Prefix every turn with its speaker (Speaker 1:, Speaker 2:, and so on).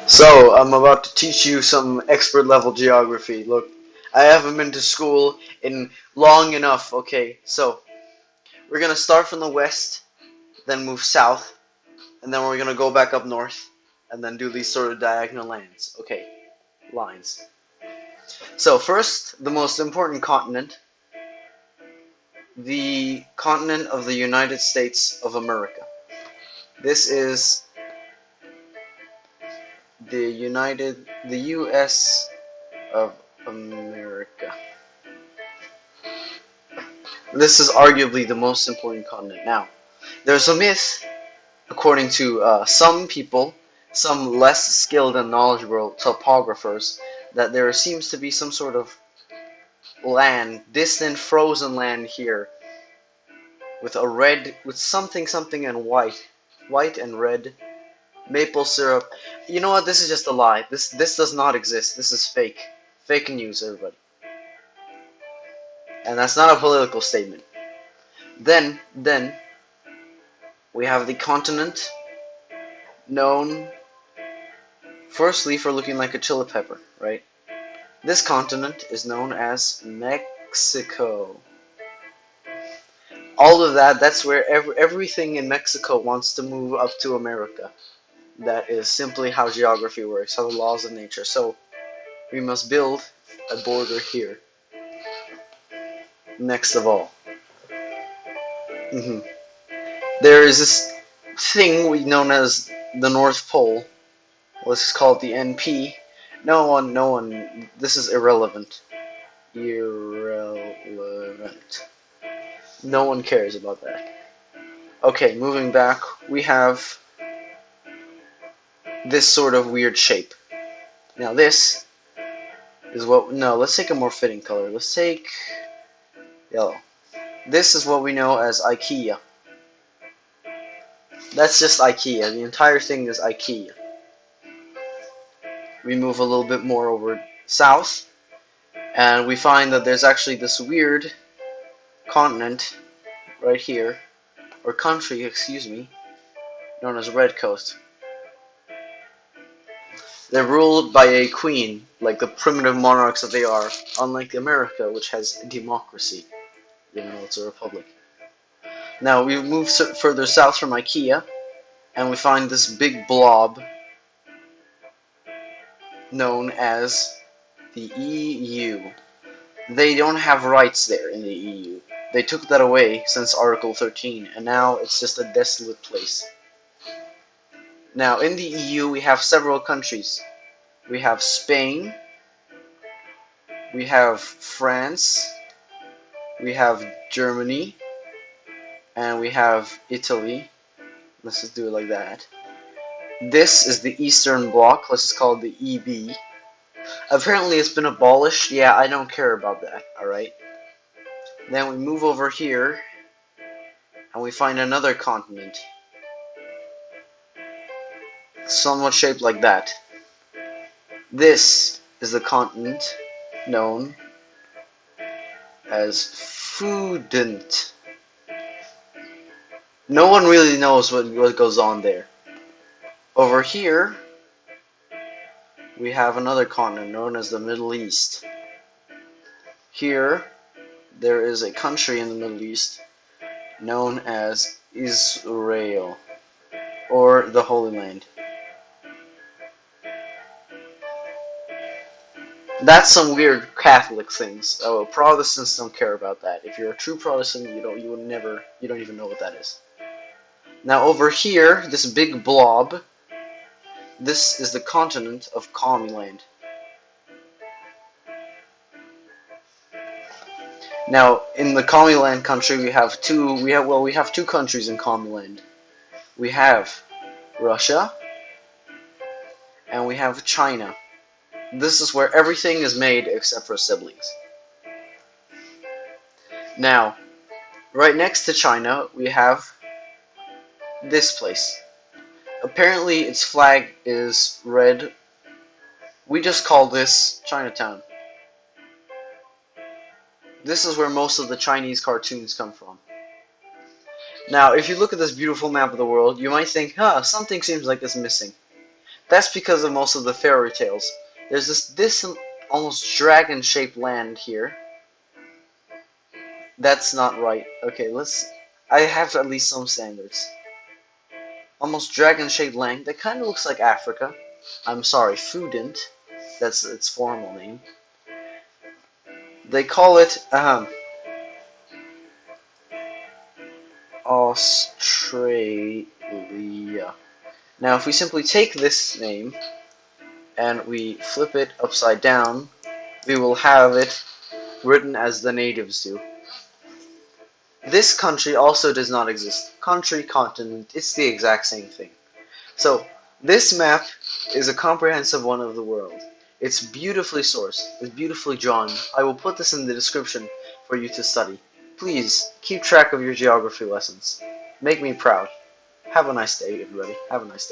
Speaker 1: So, I'm about to teach you some expert level geography. Look, I haven't been to school in long enough, okay? So, we're gonna start from the west, then move south, and then we're gonna go back up north, and then do these sort of diagonal lines. Okay, lines. So, first, the most important continent, the continent of the United States of America. This is the US of America. This is arguably the most important continent. Now, there's a myth, according to some people, some less skilled and knowledgeable topographers, that there seems to be some sort of land, distant frozen land here, with something and white and red, maple syrup. You know what? This is just a lie. This does not exist. This is fake news, everybody. And that's not a political statement. Then we have the continent known firstly for looking like a chili pepper, right? This continent is known as Mexico. All of that's where everything in Mexico wants to move up to America. That is simply how geography works, how the laws of nature. So we must build a border here, next of all. hmm There is this thing we known as the North Pole. Let's call it the NP. No one, this is irrelevant. Irrelevant. No one cares about that. Okay, moving back, we have this sort of weird shape. Now this is no, let's take a more fitting color. Let's take yellow. This is what we know as Ikea. That's just Ikea. The entire thing is Ikea. We move a little bit more over south, and we find that there's actually this weird continent right here, or country, excuse me, known as Red Coast. They're ruled by a queen, like the primitive monarchs that they are, unlike America, which has democracy, even though it's a republic. Now, we move further south from Ikea, and we find this big blob known as the EU. They don't have rights there in the EU. They took that away since Article 13, and now it's just a desolate place. Now, in the EU, we have several countries. We have Spain, we have France, we have Germany, and we have Italy. Let's just do it like that. This is the Eastern Bloc. Let's just call it the EB. Apparently it's been abolished. Yeah, I don't care about that, alright? Then we move over here, and we find another continent. Somewhat shaped like that. This is the continent known as Foodent. No one really knows what goes on there. Over here, we have another continent known as the Middle East. Here, there is a country in the Middle East known as Israel, or the Holy Land. That's some weird Catholic things. Oh, Protestants don't care about that. If you're a true Protestant, you don't even know what that is. Now over here, this big blob, this is the continent of Commuland. Now in the Commuland country, we have two countries in Commuland. We have Russia and we have China. This is where everything is made except for siblings. Now, right next to China, we have this place. Apparently, its flag is red. We just call this Chinatown. This is where most of the Chinese cartoons come from. Now, if you look at this beautiful map of the world, you might think, something seems like it's missing. That's because of most of the fairy tales. There's this almost dragon-shaped land here. That's not right. Okay, let's. I have at least some standards. Almost dragon-shaped land that kind of looks like Africa. I'm sorry, Fudent. That's its formal name. They call it Australia. Now, if we simply take this name and we flip it upside down, we will have it written as the natives do. This country also does not exist. Country, continent, it's the exact same thing. So, this map is a comprehensive one of the world. It's beautifully sourced, it's beautifully drawn. I will put this in the description for you to study. Please, keep track of your geography lessons. Make me proud. Have a nice day, everybody. Have a nice day.